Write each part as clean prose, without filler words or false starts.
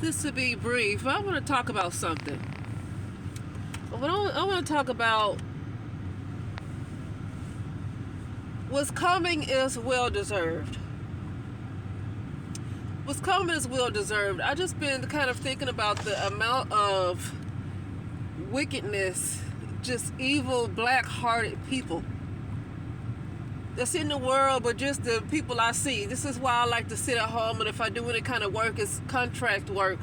this to be brief. I want to talk about something. I want to talk about what's coming is well deserved. What's coming is well deserved. I just been kind of thinking about the amount of wickedness, just evil, black-hearted people that's in the world, but just the people I see. This is why I like to sit at home, and if I do any kind of work, it's contract work.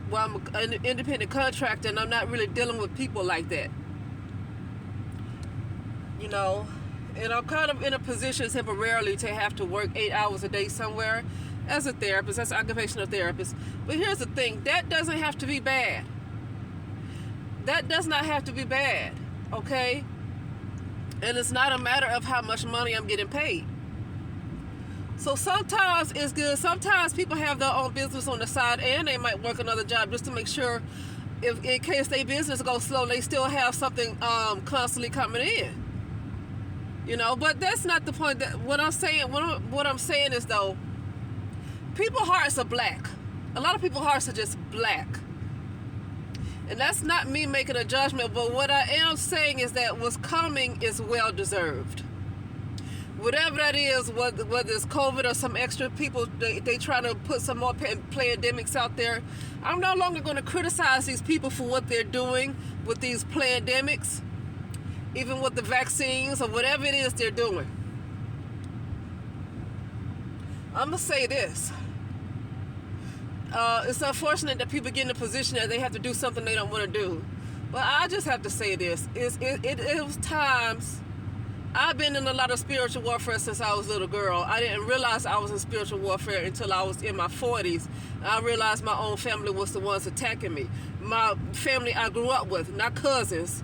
Well, I'm an independent contractor, and I'm not really dealing with people like that. You know, and I'm kind of in a position temporarily to have to work 8 hours a day somewhere as a therapist, as an occupational therapist. But here's the thing, that doesn't have to be bad. That does not have to be bad, okay? And it's not a matter of how much money I'm getting paid. So sometimes it's good. Sometimes people have their own business on the side, and they might work another job just to make sure, if in case their business goes slow, they still have something constantly coming in. You know, but that's not the point. What I'm saying is, though, people's hearts are black. A lot of people's hearts are just black. And that's not me making a judgment, but what I am saying is that what's coming is well deserved. Whatever that is, whether it's COVID or some extra people, they trying to put some more pandemics out there. I'm no longer going to criticize these people for what they're doing with these pandemics, even with the vaccines or whatever it is they're doing. I'm going to say this. It's unfortunate that people get in a position that they have to do something they don't want to do. But I just have to say this. It was times, I've been in a lot of spiritual warfare since I was a little girl. I didn't realize I was in spiritual warfare until I was in my 40s. I realized my own family was the ones attacking me. My family I grew up with, not cousins,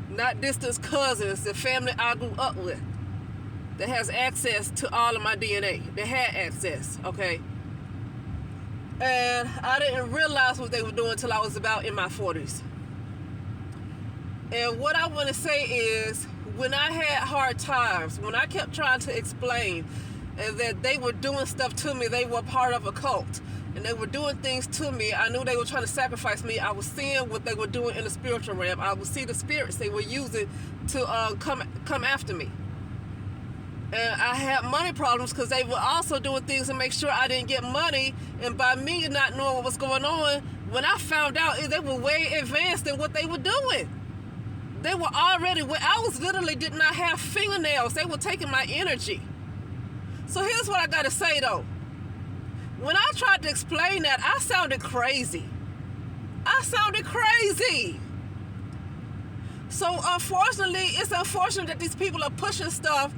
not distant cousins, the family I grew up with that has access to all of my DNA. They had access, okay? And I didn't realize what they were doing until I was about in my 40s. And what I want to say is, when I had hard times, when I kept trying to explain and that they were doing stuff to me, they were part of a cult, and they were doing things to me, I knew they were trying to sacrifice me. I was seeing what they were doing in the spiritual realm. I would see the spirits they were using to come after me. And I had money problems because they were also doing things to make sure I didn't get money. And by me not knowing what was going on, when I found out, they were way advanced in what they were doing. They were already, I was literally did not have fingernails. They were taking my energy. So here's what I got to say, though. When I tried to explain that, I sounded crazy. So unfortunately, it's unfortunate that these people are pushing stuff,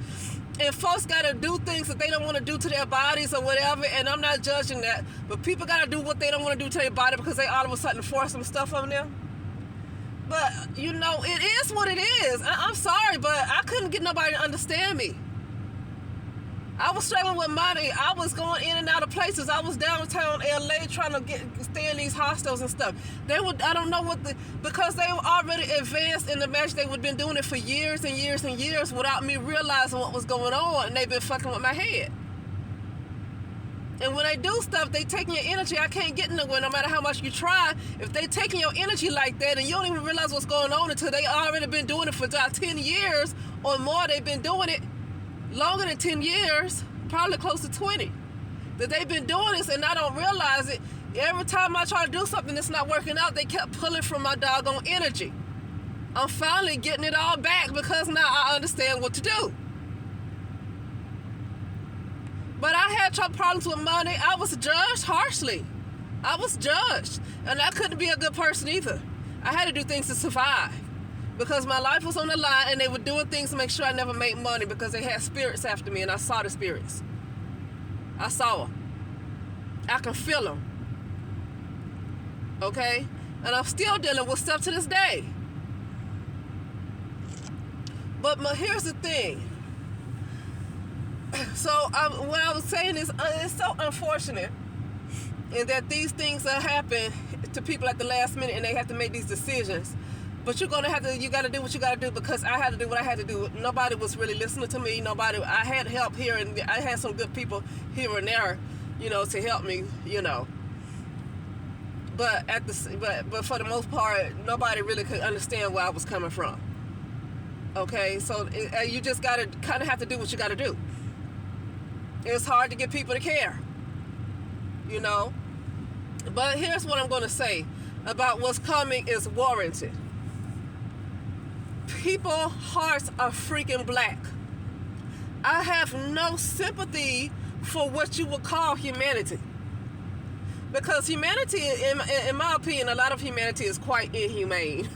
and folks got to do things that they don't want to do to their bodies or whatever, and I'm not judging that, but people got to do what they don't want to do to their body because they all of a sudden force some stuff on them. But, you know, it is what it is. I'm sorry, but I couldn't get nobody to understand me. I was struggling with money. I was going in and out of places. I was downtown LA trying to stay in these hostels and stuff. I don't know because they were already advanced in the match. They would have been doing it for years and years and years without me realizing what was going on, and they've been fucking with my head. And when they do stuff, they taking your energy. I can't get nowhere no matter how much you try. If they taking your energy like that and you don't even realize what's going on until they already been doing it for about 10 years or more, they've been doing it longer than 10 years, probably close to 20, that they've been doing this and I don't realize it. Every time I try to do something that's not working out, they kept pulling from my doggone energy. I'm finally getting it all back because now I understand what to do. But I had problems with money. I was judged harshly. I was judged. And I couldn't be a good person either. I had to do things to survive. Because my life was on the line, and they were doing things to make sure I never made money because they had spirits after me, and I saw the spirits. I saw them. I can feel them. Okay? And I'm still dealing with stuff to this day. But here's the thing. So what I was saying is it's so unfortunate in that these things happen to people at the last minute, and they have to make these decisions. But you got to do what you got to do because I had to do what I had to do. Nobody was really listening to me. I had help here, and I had some good people here and there, you know, to help me, you know. but but for the most part, nobody really could understand where I was coming from. Okay, so you just gotta kind of have to do what you gotta do. It's hard to get people to care, you know. But here's what I'm gonna say about what's coming is warranted. People's hearts are freaking black. I have no sympathy for what you would call humanity. Because humanity, in my opinion, a lot of humanity is quite inhumane.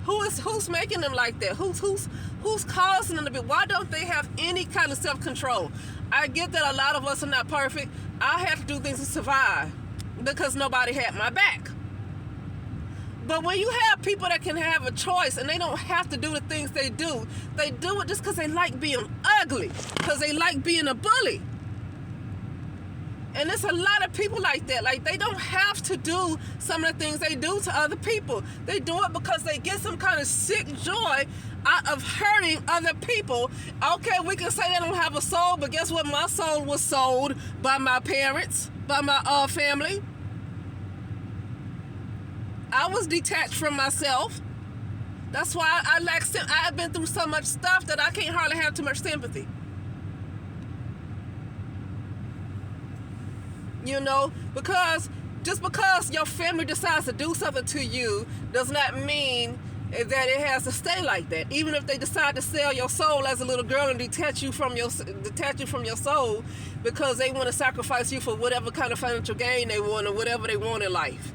Who's making them like that? Who's causing them to be? Why don't they have any kind of self-control? I get that a lot of us are not perfect. I have to do things to survive because nobody had my back. But when you have people that can have a choice and they don't have to do the things they do it just because they like being ugly, because they like being a bully. And there's a lot of people like that. Like, they don't have to do some of the things they do to other people. They do it because they get some kind of sick joy out of hurting other people. Okay, we can say they don't have a soul, but guess what? My soul was sold by my parents, by my family. I was detached from myself. That's why I've been through so much stuff that I can't hardly have too much sympathy. You know, because just because your family decides to do something to you does not mean that it has to stay like that. Even if they decide to sell your soul as a little girl and detach you from your soul because they want to sacrifice you for whatever kind of financial gain they want or whatever they want in life.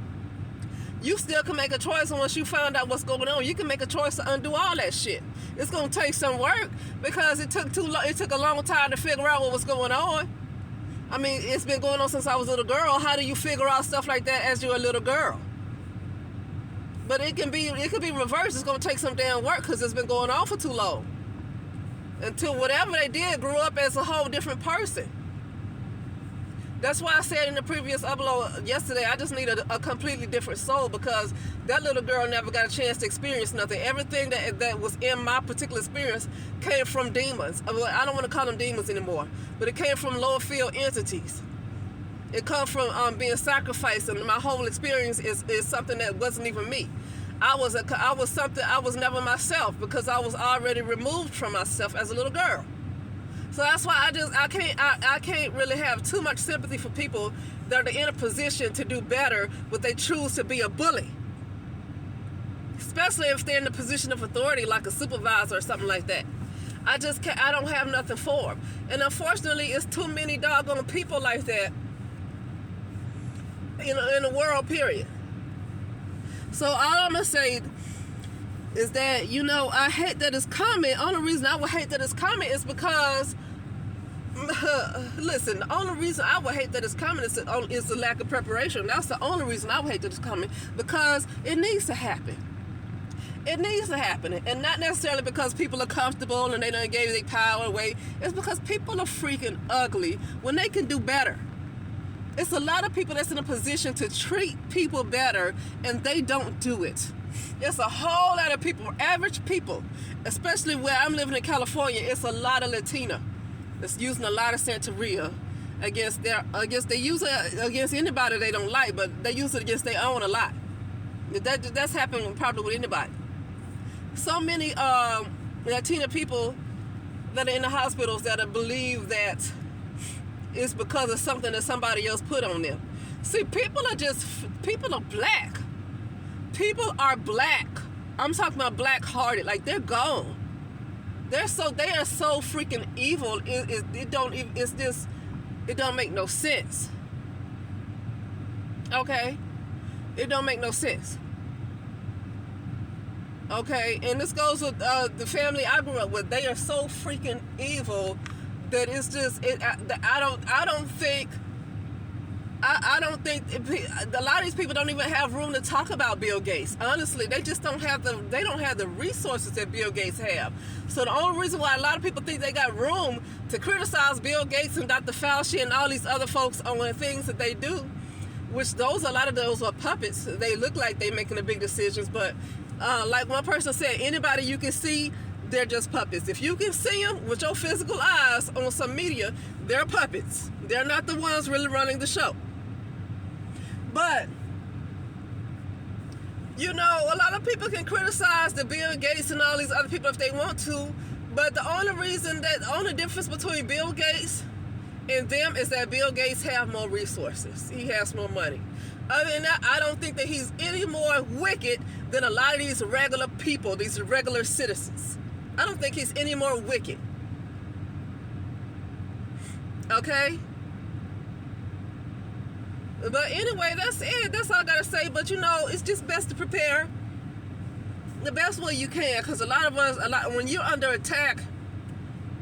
You still can make a choice, and once you find out what's going on, you can make a choice to undo all that shit. It's going to take some work because it took a long time to figure out what was going on. I mean, it's been going on since I was a little girl. How do you figure out stuff like that as you're a little girl? But it could be reversed. It's going to take some damn work because it's been going on for too long. Until whatever they did grew up as a whole different person. That's why I said in the previous upload yesterday, I just need a completely different soul, because that little girl never got a chance to experience nothing. Everything that was in my particular experience came from demons. I don't want to call them demons anymore, but it came from lower field entities. It comes from being sacrificed, and my whole experience is something that wasn't even me. I was never myself because I was already removed from myself as a little girl. So that's why I can't really have too much sympathy for people that are in a position to do better, but they choose to be a bully. Especially if they're in a position of authority like a supervisor or something like that. I don't have nothing for them. And unfortunately, it's too many doggone people like that in the world, period. So all I'm going to say is that, I hate that it's coming. Only reason I would hate that it's coming is because, listen, the only reason I would hate that it's coming is the lack of preparation. That's the only reason I would hate that it's coming, because it needs to happen. It needs to happen. And not necessarily because people are comfortable and they done gave their power away. It's because people are freaking ugly when they can do better. It's a lot of people that's in a position to treat people better, and they don't do it. It's a whole lot of people, average people, especially where I'm living in California. It's a lot of Latina that's using a lot of Santeria they use it against anybody they don't like, but they use it against their own a lot. That's happened probably with anybody. So many Latina people that are in the hospitals that believe that it's because of something that somebody else put on them. See, people are black. People are black. I'm talking about black-hearted. Like, they're gone. They are so freaking evil. It don't make no sense. Okay? It don't make no sense. Okay? And this goes with the family I grew up with. They are so freaking evil that it's just I don't think a lot of these people don't even have room to talk about Bill Gates. Honestly, they just don't have the resources that Bill Gates have. So the only reason why a lot of people think they got room to criticize Bill Gates and Dr. Fauci and all these other folks on the things that they do, which a lot of those are puppets. They look like they're making the big decisions, but like one person said, anybody you can see, they're just puppets. If you can see them with your physical eyes on some media, they're puppets. They're not the ones really running the show. But You know, a lot of people can criticize the Bill Gates and all these other people if they want to, but the only difference between Bill Gates and them is that Bill Gates have more resources. He has more money. Other than that, I don't think that he's any more wicked than a lot of these regular people, these regular citizens. I don't think he's any more wicked. Okay? But anyway, that's it. That's all I gotta say. But you know, it's just best to prepare the best way you can, because a lot when you're under attack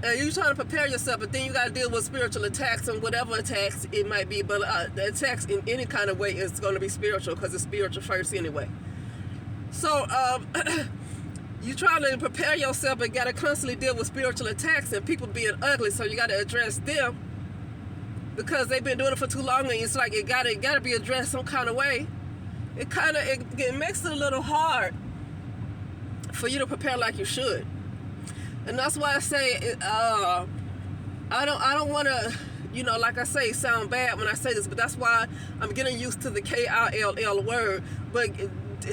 and you're trying to prepare yourself, but then you gotta deal with spiritual attacks and whatever attacks it might be. But the attacks in any kind of way is going to be spiritual, because it's spiritual first anyway. So you trying to prepare yourself, but gotta constantly deal with spiritual attacks and people being ugly. So you gotta address them, because they've been doing it for too long, and it's like it gotta be addressed some kind of way. It makes it a little hard for you to prepare like you should. And that's why I say I don't want to, you know, like I say, sound bad when I say this, but that's why I'm getting used to the KILL word. But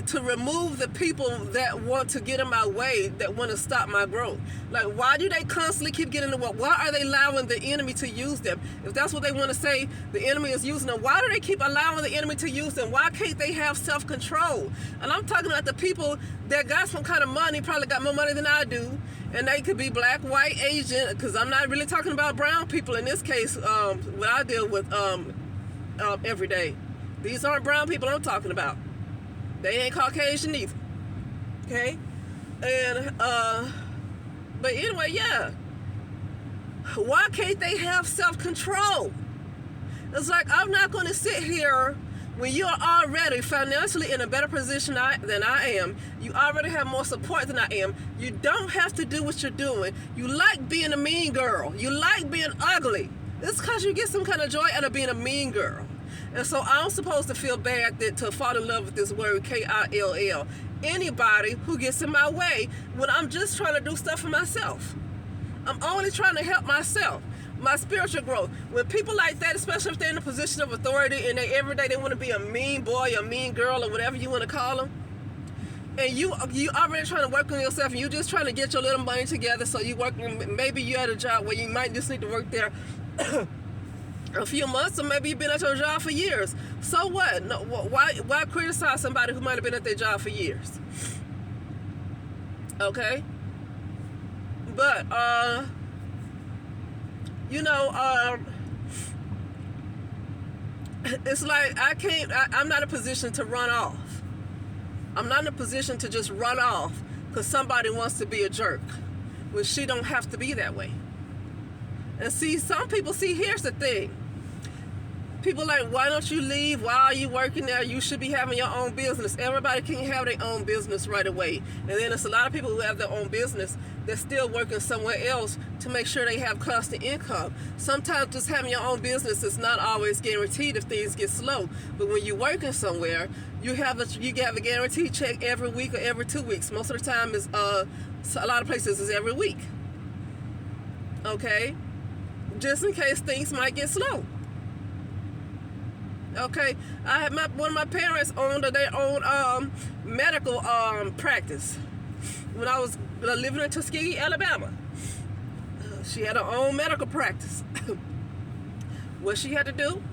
to remove the people that want to get in my way, that want to stop my growth. Like, why do they constantly keep getting in the way? Why are they allowing the enemy to use them? If that's what they want to say, the enemy is using them. Why do they keep allowing the enemy to use them? Why can't they have self-control? And I'm talking about the people that got some kind of money, probably got more money than I do, and they could be black, white, Asian, because I'm not really talking about brown people in this case, what I deal with every day. These aren't brown people I'm talking about. They ain't Caucasian either. Okay? And, but anyway, yeah. Why can't they have self-control? It's like, I'm not going to sit here when you're already financially in a better position than I am. You already have more support than I am. You don't have to do what you're doing. You like being a mean girl. You like being ugly. It's because you get some kind of joy out of being a mean girl. And so I'm supposed to feel bad to fall in love with this word, KILL. Anybody who gets in my way when I'm just trying to do stuff for myself. I'm only trying to help myself, my spiritual growth. When people like that, especially if they're in a position of authority and every day they want to be a mean boy, a mean girl, or whatever you want to call them, and you already trying to work on yourself, and you just trying to get your little money together, so you working, maybe you're at a job where you might just need to work there a few months, or maybe you've been at your job for years. So what? No, why criticize somebody who might have been at their job for years? Okay? But, you know, it's like I'm not in a position to run off. I'm not in a position to just run off because somebody wants to be a jerk, when she don't have to be that way. And see, some people, here's the thing. People like, why don't you leave? Why are you working there? You should be having your own business. Everybody can't have their own business right away. And then there's a lot of people who have their own business that's still working somewhere else to make sure they have constant income. Sometimes just having your own business is not always guaranteed if things get slow. But when you're working somewhere, you have a guaranteed check every week or every 2 weeks. Most of the time is a lot of places is every week. Okay? Just in case things might get slow. Okay, I had one of my parents owned their own medical practice when I was living in Tuskegee, Alabama. She had her own medical practice. What she had to do,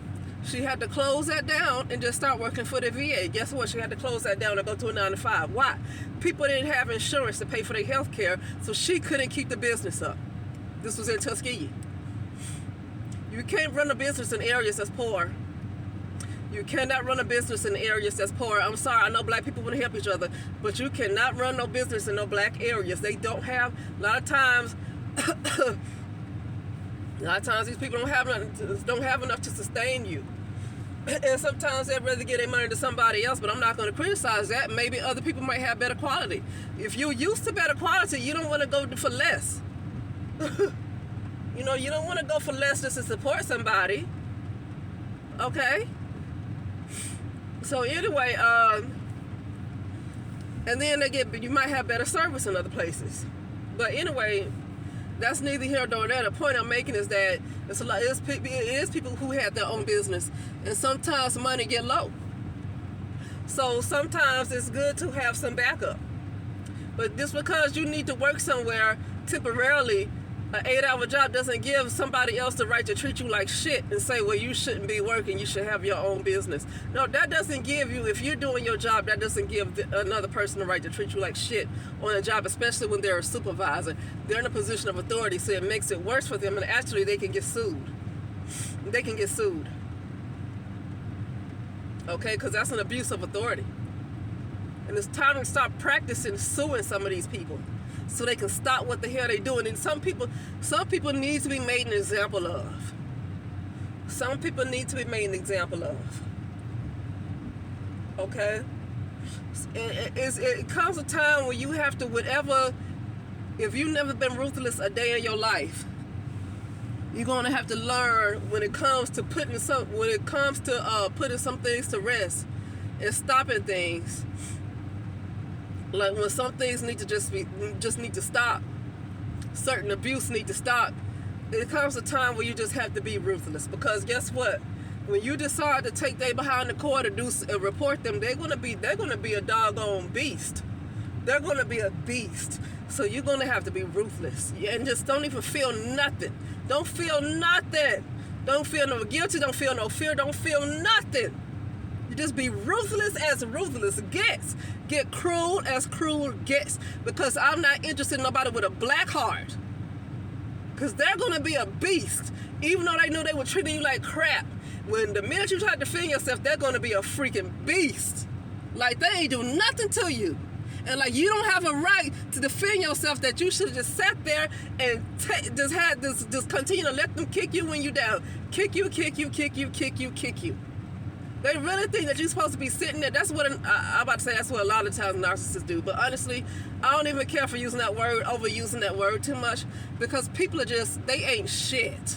she had to close that down and just start working for the VA. Guess what? She had to close that down and go to a 9-to-5. Why? People didn't have insurance to pay for their health care, so she couldn't keep the business up. This was in Tuskegee. You can't run a business in areas that's poor. You cannot run a business in areas that's poor. I'm sorry, I know black people want to help each other, but you cannot run no business in no black areas. They don't have, a lot of times these people don't have enough to sustain you. And sometimes they'd rather give their money to somebody else, but I'm not going to criticize that. Maybe other people might have better quality. If you're used to better quality, you don't want to go for less. You know, you don't want to go for less just to support somebody. Okay? So anyway, and then you might have better service in other places. But anyway, that's neither here nor there. The point I'm making is that it is people who have their own business, and sometimes money get low. So sometimes it's good to have some backup. But just because you need to work somewhere temporarily, an 8-hour job doesn't give somebody else the right to treat you like shit and say, well, you shouldn't be working, you should have your own business. No, that doesn't give you, if you're doing your job, that doesn't give another person the right to treat you like shit on a job, especially when they're a supervisor. They're in a position of authority, so it makes it worse for them, and actually they can get sued. They can get sued. Okay, because that's an abuse of authority. And it's time to start practicing suing some of these people so they can stop what the hell they're doing. And some people need to be made an example of. Some people need to be made an example of. Okay? It comes a time when you have to, whatever, if you've never been ruthless a day in your life, you're gonna have to learn when it comes to putting some things to rest and stopping things. Like when some things need to just need to stop, certain abuse need to stop. It comes a time where you just have to be ruthless, because guess what? When you decide to take they behind the court and report them, they're gonna be a doggone beast. They're gonna be a beast. So you're gonna have to be ruthless, and just don't even feel nothing. Don't feel nothing. Don't feel no guilty. Don't feel no fear. Don't feel nothing. You just be ruthless as ruthless gets. Get cruel as cruel gets. Because I'm not interested in nobody with a black heart. Because they're going to be a beast. Even though they know they were treating you like crap. When the minute you try to defend yourself, they're going to be a freaking beast. Like they ain't do nothing to you. And like you don't have a right to defend yourself, that you should have just sat there and just continue to let them kick you when you're down. Kick you. They really think that you're supposed to be sitting there. That's what I'm about to say. That's what a lot of times narcissists do. But honestly, I don't even care for using that word, overusing that word too much, because people are just, they ain't shit.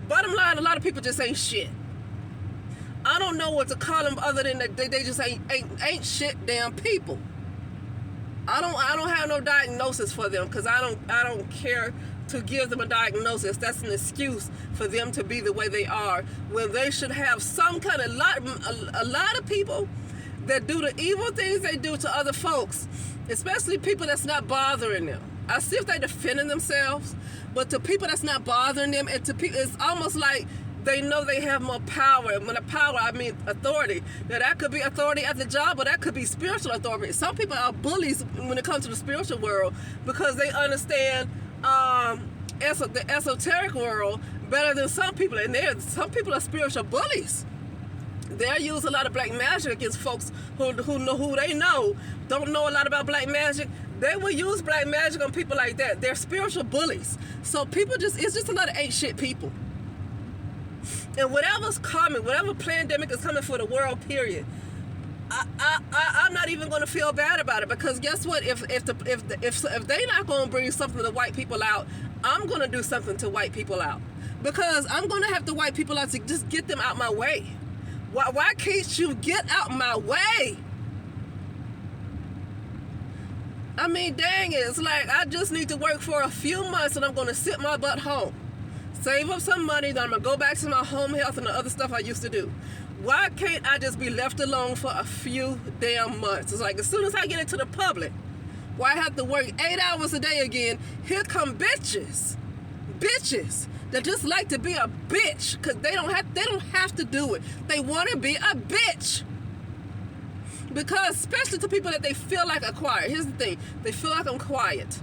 Bottom line, a lot of people just ain't shit. I don't know what to call them other than that they just ain't shit damn people. I don't have no diagnosis for them, because I don't care to give them a diagnosis. That's an excuse for them to be the way they are, when they should have some kind of a lot of people that do the evil things they do to other folks, especially people that's not bothering them. I see if they defending themselves, but to people that's not bothering them, and to people, it's almost like they know they have more power. And when a power, I mean authority. Now that could be authority at the job, or that could be spiritual authority. Some people are bullies when it comes to the spiritual world, because they understand the esoteric world better than some people. And some people are spiritual bullies. They use a lot of black magic against folks who they know don't know a lot about black magic. They will use black magic on people like that. They're spiritual bullies. So it's just a lot of ain't shit people. And whatever's coming, whatever pandemic is coming for the world, period, I'm not even going to feel bad about it, because guess what? If they're not going to bring something to white people out, I'm going to do something to white people out, because I'm going to have to white people out to just get them out my way. Why can't you get out my way? I mean, dang it. It's like I just need to work for a few months and I'm going to sit my butt home. Save up some money, then I'm going to go back to my home health and the other stuff I used to do. Why can't I just be left alone for a few damn months? It's like as soon as I get into the public, why I have to work 8 hours a day again, here come bitches that just like to be a bitch, because they don't have to do it. They want to be a bitch. Because especially to people that they feel like are quiet. Here's the thing, they feel like I'm quiet.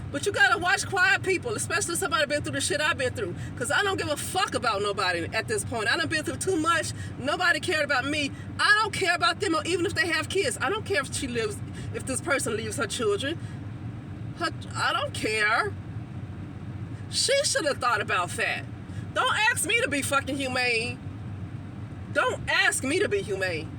But you gotta watch quiet people, especially somebody been through the shit I've been through. Because I don't give a fuck about nobody at this point. I done been through too much. Nobody cared about me. I don't care about them, or even if they have kids. I don't care if this person leaves her children. I don't care. She should have thought about that. Don't ask me to be fucking humane. Don't ask me to be humane.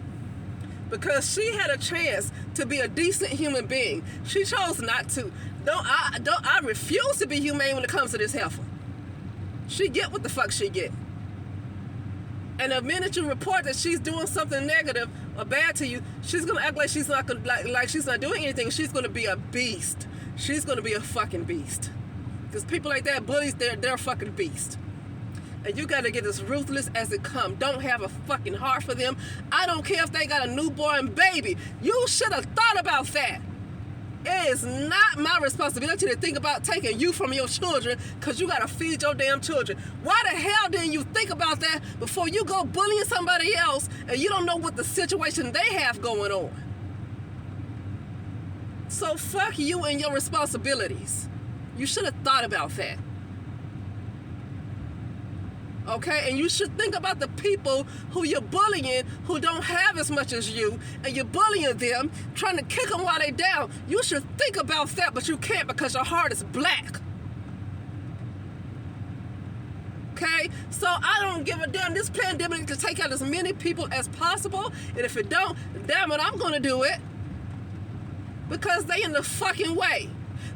Because she had a chance to be a decent human being. She chose not to. I refuse to be humane when it comes to this heifer. She get what the fuck she get. And the minute you report that she's doing something negative or bad to you, she's gonna act like she's not gonna, like she's not doing anything. She's gonna be a beast. She's gonna be a fucking beast. Because people like that, bullies, they're a fucking beast. and you got to get as ruthless as it come. Don't have a fucking heart for them. I don't care if they got a newborn baby. You should have thought about that. It is not my responsibility to think about taking you from your children because you got to feed your damn children. Why the hell didn't you think about that before you go bullying somebody else and you don't know what the situation they have going on? So fuck you and your responsibilities. You should have thought about that. Okay, and you should think about the people who you're bullying who don't have as much as you, and you're bullying them, trying to kick them while they're down. You should think about that, but you can't because your heart is black. Okay, so I don't give a damn. This pandemic to take out as many people as possible, and if it don't, damn it, I'm gonna do it. Because they in the fucking way.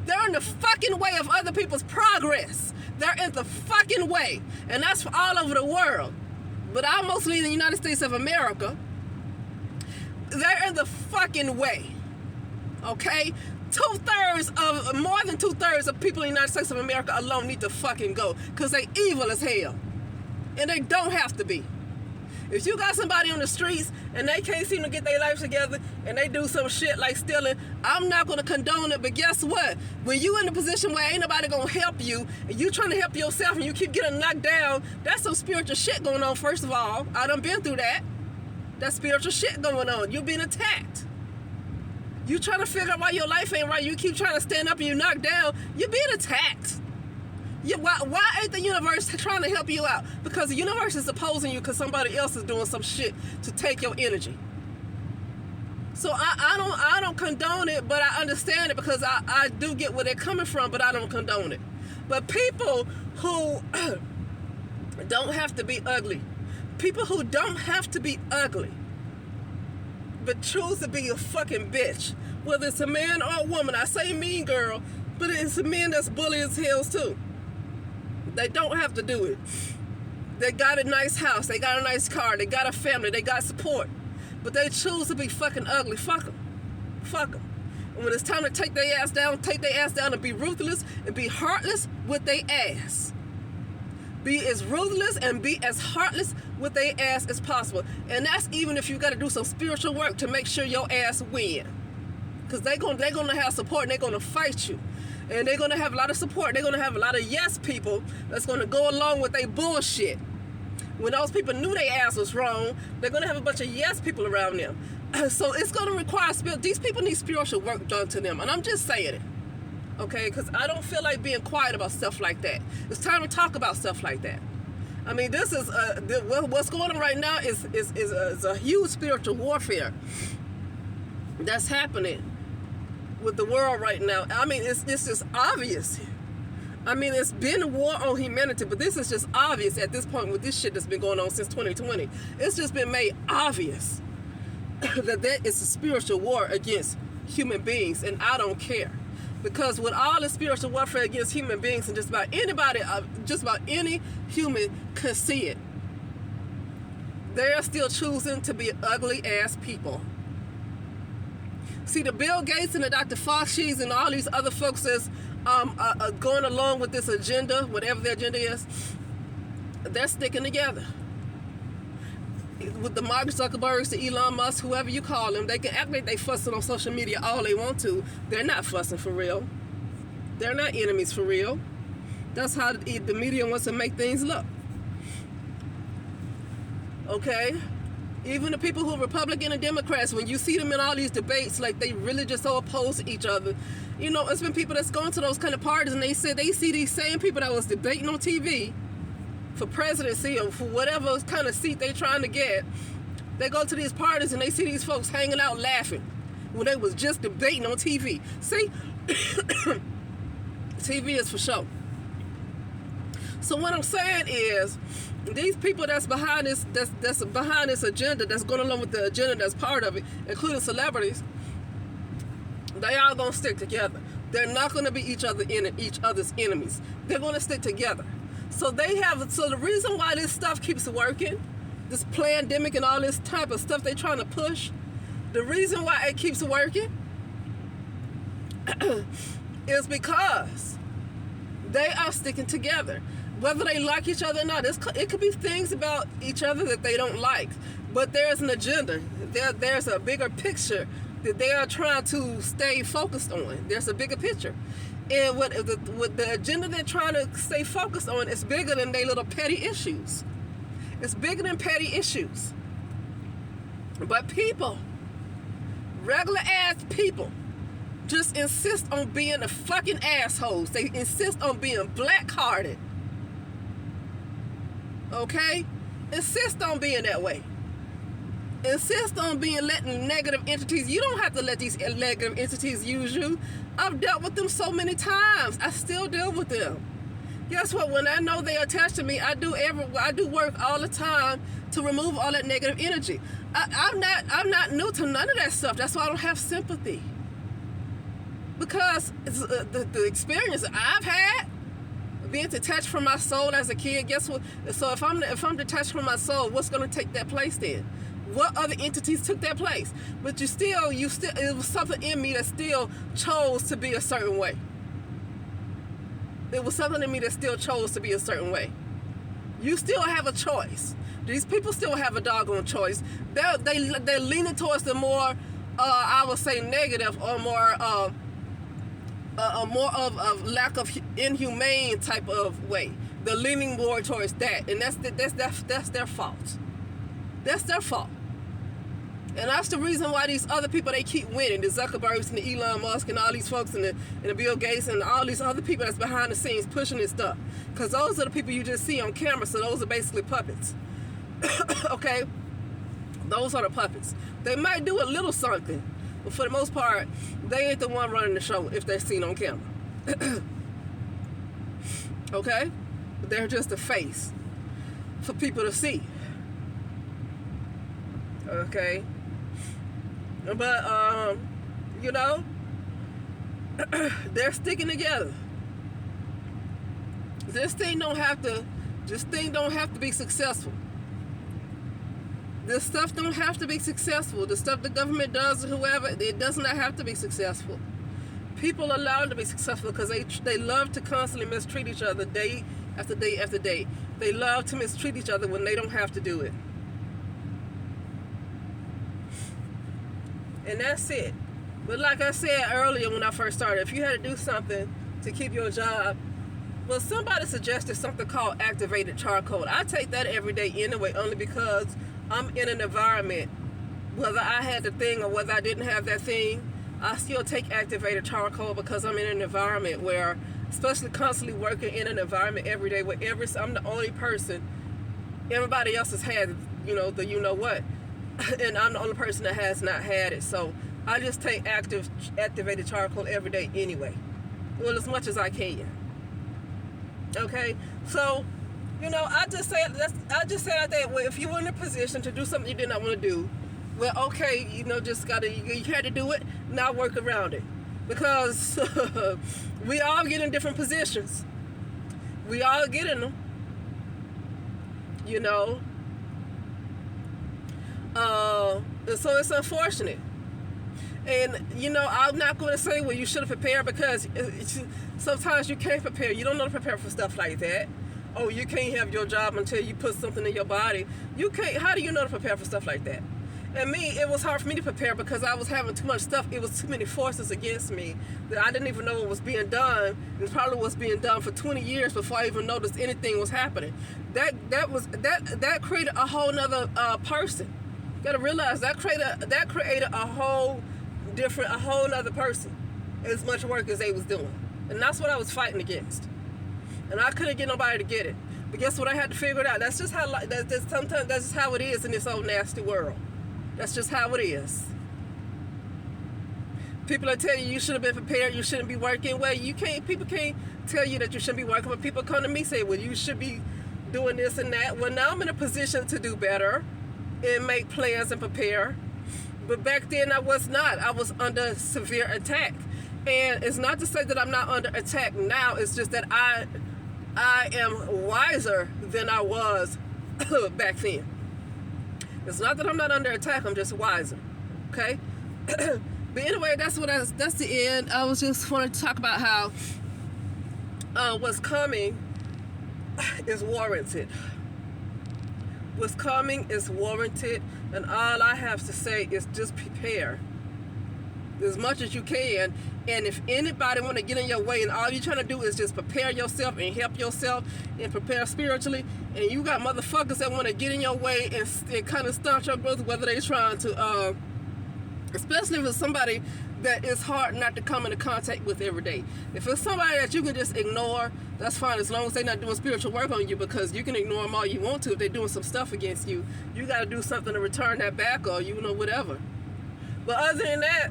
They're in the fucking way of other people's progress. They're in the fucking way. And that's for all over the world. But I'm mostly in the United States of America. They're in the fucking way. Okay? More than two-thirds of people in the United States of America alone need to fucking go. Because they evil as hell. And they don't have to be. If you got somebody on the streets and they can't seem to get their life together and they do some shit like stealing, I'm not going to condone it. But guess what? When you in a position where ain't nobody going to help you and you trying to help yourself and you keep getting knocked down, that's some spiritual shit going on, first of all. I done been through that. That's spiritual shit going on. You're being attacked. You trying to figure out why your life ain't right. You keep trying to stand up and you knocked down. You're being attacked. Why ain't the universe trying to help you out? Because the universe is opposing you because somebody else is doing some shit to take your energy. So I don't condone it, but I understand it because I do get where they're coming from, but I don't condone it. But people who don't have to be ugly, people who don't have to be ugly, but choose to be a fucking bitch, whether it's a man or a woman. I say mean girl, but it's a man that's bully as hell too. They don't have to do it. They got a nice house. They got a nice car. They got a family. They got support. But they choose to be fucking ugly. Fuck them. Fuck them. And when it's time to take their ass down and be ruthless and be heartless with their ass. Be as ruthless and be as heartless with their ass as possible. And that's even if you got to do some spiritual work to make sure your ass win. Because they're gonna have support and they're going to fight you. And they're going to have a lot of support. They're going to have a lot of yes people that's going to go along with their bullshit. When those people knew their ass was wrong, they're going to have a bunch of yes people around them. So it's going to require, these people need spiritual work done to them. And I'm just saying it. Okay? Because I don't feel like being quiet about stuff like that. It's time to talk about stuff like that. I mean, this is, what's going on right now is a huge spiritual warfare that's happening with the world right now. I mean, it's just obvious. I mean, it's been a war on humanity, but this is just obvious at this point with this shit that's been going on since 2020. It's just been made obvious that there is a spiritual war against human beings, and I don't care. Because with all the spiritual warfare against human beings, and just about anybody, just about any human can see it, they're still choosing to be ugly ass people. See, the Bill Gates and the Dr. Fauci's and all these other folks that's going along with this agenda, whatever their agenda is, they're sticking together. With the Mark Zuckerbergs, the Elon Musk, whoever you call them, they can act like they fussing on social media all they want to. They're not fussing for real. They're not enemies for real. That's how the media wants to make things look. Okay? Even the people who are Republican and Democrats, when you see them in all these debates, like they really just so opposed to each other. You know, it's been people that's gone to those kind of parties and they said they see these same people that was debating on TV for presidency or for whatever kind of seat they're trying to get. They go to these parties and they see these folks hanging out laughing when they was just debating on TV. See? TV is for show. So what I'm saying is, these people that's behind this, that's behind this agenda, that's going along with the agenda that's part of it, including celebrities, they all gonna stick together. They're not gonna be each other's enemies. They're gonna stick together. So the reason why this stuff keeps working, this pandemic and all this type of stuff they're trying to push, the reason why it keeps working is because they are sticking together. whether they like each other or not. It could be things about each other that they don't like, but there's an agenda. There's a bigger picture that they are trying to stay focused on. There's a bigger picture. And what the agenda they're trying to stay focused on is bigger than their little petty issues. It's bigger than petty issues. But people, regular ass people, just insist on being the fucking assholes. They insist on being black-hearted. Okay? Insist on being that way. Insist on letting negative entities. You don't have to let these negative entities use you. I've dealt with them so many times. I still deal with them. Guess what? When I know they attached to me, I do work all the time to remove all that negative energy. I'm not new to none of that stuff. That's why I don't have sympathy. Because the experience I've had, being detached from my soul as a kid, guess what? So if I'm detached from my soul, what's going to take that place then? What other entities took that place? But it was something in me that still chose to be a certain way. There was something in me that still chose to be a certain way. You still have a choice. These people still have a doggone choice. They're leaning towards the more, I would say, negative or more of lack of inhumane type of way. They're leaning more towards that, and that's their fault. That's their fault. And that's the reason why these other people, they keep winning. The Zuckerbergs and the Elon Musk and all these folks and the Bill Gates and all these other people that's behind the scenes pushing this stuff. Because those are the people you just see on camera, so those are basically puppets. Okay? Those are the puppets. They might do a little something, but for the most part, they ain't the one running the show if they're seen on camera. Okay? They're just a face for people to see. Okay? But, they're sticking together. This thing don't have to be successful. This stuff don't have to be successful. The stuff the government does, whoever, it does not have to be successful. People are allowed to be successful because they love to constantly mistreat each other day after day after day. They love to mistreat each other when they don't have to do it. And that's it. But like I said earlier when I first started, if you had to do something to keep your job, well, somebody suggested something called activated charcoal. I take that every day anyway, only because I'm in an environment, whether I had the thing or whether I didn't have that thing, I still take activated charcoal because I'm in an environment where, especially constantly working in an environment every day where I'm the only person, everybody else has had, the you-know-what. And I'm the only person that has not had it. So I just take activated charcoal every day anyway. Well, as much as I can. Okay? So, I just say that well, if you were in a position to do something you did not want to do, well, okay, you had to do it, now work around it. Because we all get in different positions. We all get in them. So it's unfortunate. And, I'm not going to say, well, you should have prepared, because sometimes you can't prepare. You don't know to prepare for stuff like that. Oh, you can't have your job until you put something in your body. You can't. How do you know to prepare for stuff like that? And me, it was hard for me to prepare because I was having too much stuff. It was too many forces against me that I didn't even know what was being done. And probably was being done for 20 years before I even noticed anything was happening. That created a whole nother person. You gotta realize that created a whole nother person. As much work as they was doing. And that's what I was fighting against. And I couldn't get nobody to get it. But guess what? I had to figure it out. That's just how sometimes that's just how it is in this old nasty world. That's just how it is. People are telling you should have been prepared, you shouldn't be working. Well, people can't tell you that you shouldn't be working, but people come to me and say, well, you should be doing this and that. Well, now I'm in a position to do better and make plans and prepare. But back then I was not. I was under severe attack. And it's not to say that I'm not under attack now. It's just that I am wiser than I was back then. It's not that I'm not under attack. I'm just wiser. Okay? But anyway, that's the end. I was just wanting to talk about how what's coming is warranted. What's coming is warranted, and all I have to say is just prepare as much as you can. And if anybody want to get in your way, and all you're trying to do is just prepare yourself and help yourself and prepare spiritually, and you got motherfuckers that want to get in your way and kind of stunt your growth, whether they're trying to, especially if it's somebody that is hard not to come into contact with every day. If it's somebody that you can just ignore, that's fine, as long as they're not doing spiritual work on you, because you can ignore them all you want to. If they're doing some stuff against you, you got to do something to return that back, or whatever. But other than that,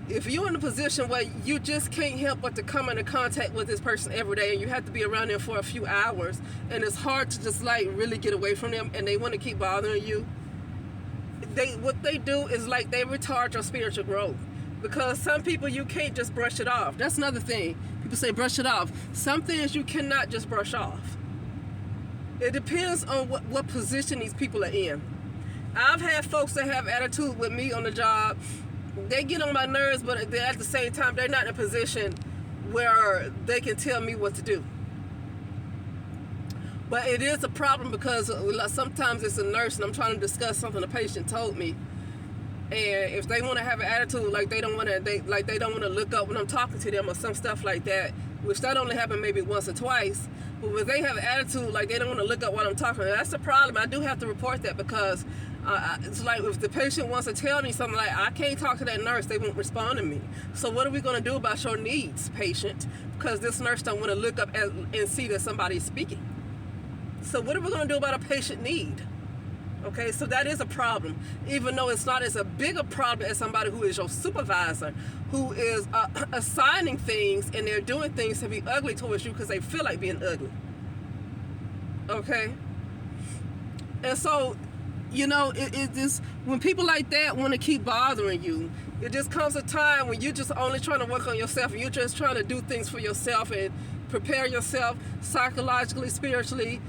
if you're in a position where you just can't help but to come into contact with this person every day, and you have to be around them for a few hours, and it's hard to just like really get away from them, and they want to keep bothering you, what they do is like they retard your spiritual growth. Because some people, you can't just brush it off. That's another thing. People say brush it off. Some things you cannot just brush off. It depends on what position these people are in. I've had folks that have attitude with me on the job. They get on my nerves, but at the same time, they're not in a position where they can tell me what to do. But it is a problem, because sometimes it's a nurse and I'm trying to discuss something the patient told me, and if they want to have an attitude like they don't want to look up when I'm talking to them or some stuff like that, which that only happened maybe once or twice. But when they have an attitude like they don't want to look up while I'm talking, that's the problem. I do have to report that, because it's like if the patient wants to tell me something, like I can't talk to that nurse, they won't respond to me. So what are we going to do about your needs, patient? Because this nurse don't want to look up and see that somebody's speaking. So what are we going to do about a patient need? Okay, so that is a problem, even though it's not as a big a problem as somebody who is your supervisor, who is assigning things, and they're doing things to be ugly towards you because they feel like being ugly. Okay? And so, it just, when people like that want to keep bothering you, it just comes a time when you're just only trying to work on yourself, and you're just trying to do things for yourself and prepare yourself psychologically, spiritually,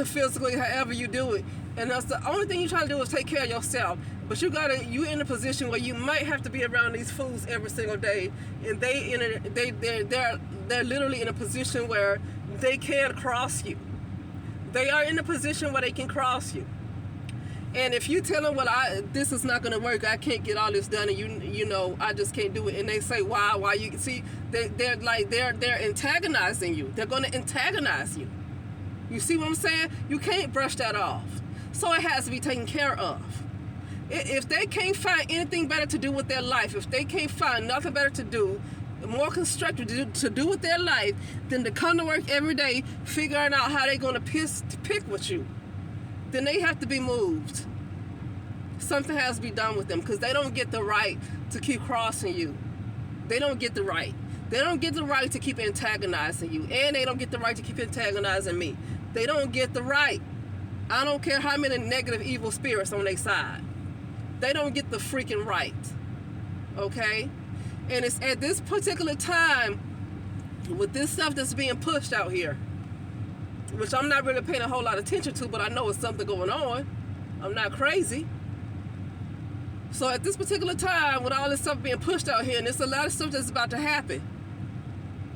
physically, however you do it. And that's the only thing you're trying to do is take care of yourself. But you're in a position where you might have to be around these fools every single day, and they're literally in a position where they can cross you. They are in a position where they can cross you. And if you tell them, this is not going to work, I can't get all this done, and I just can't do it, and they say, why you see, they're antagonizing you. They're going to antagonize you. You see what I'm saying? You can't brush that off. So it has to be taken care of. If they can't find anything better to do with their life, if they can't find nothing better to do, more constructive to do with their life, than to come to work every day figuring out how they're going to pick with you, then they have to be moved. Something has to be done with them, because they don't get the right to keep crossing you. They don't get the right. They don't get the right to keep antagonizing you, and they don't get the right to keep antagonizing me. They don't get the right. I don't care how many negative, evil spirits on their side. They don't get the freaking right. Okay? And it's at this particular time, with this stuff that's being pushed out here, which I'm not really paying a whole lot of attention to, but I know it's something going on. I'm not crazy. So at this particular time, with all this stuff being pushed out here, and there's a lot of stuff that's about to happen,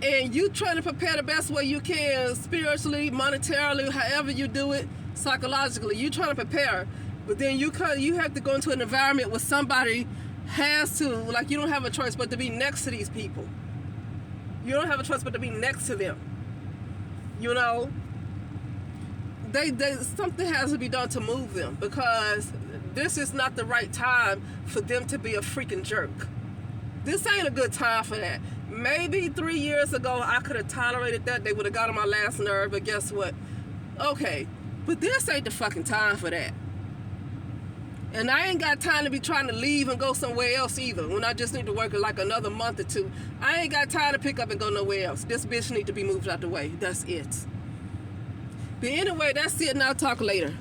and you trying to prepare the best way you can, spiritually, monetarily, however you do it, psychologically, you trying to prepare, but then you have to go into an environment where somebody has to, like, you don't have a choice but to be next to these people. You don't have a choice but to be next to them. Something has to be done to move them, because this is not the right time for them to be a freaking jerk. This ain't a good time for that. Maybe 3 years ago, I could have tolerated that. They would have got on my last nerve, but guess what? Okay, but this ain't the fucking time for that. And I ain't got time to be trying to leave and go somewhere else either, when I just need to work like another month or two. I ain't got time to pick up and go nowhere else. This bitch need to be moved out the way. That's it. But anyway, that's it, and I'll talk later.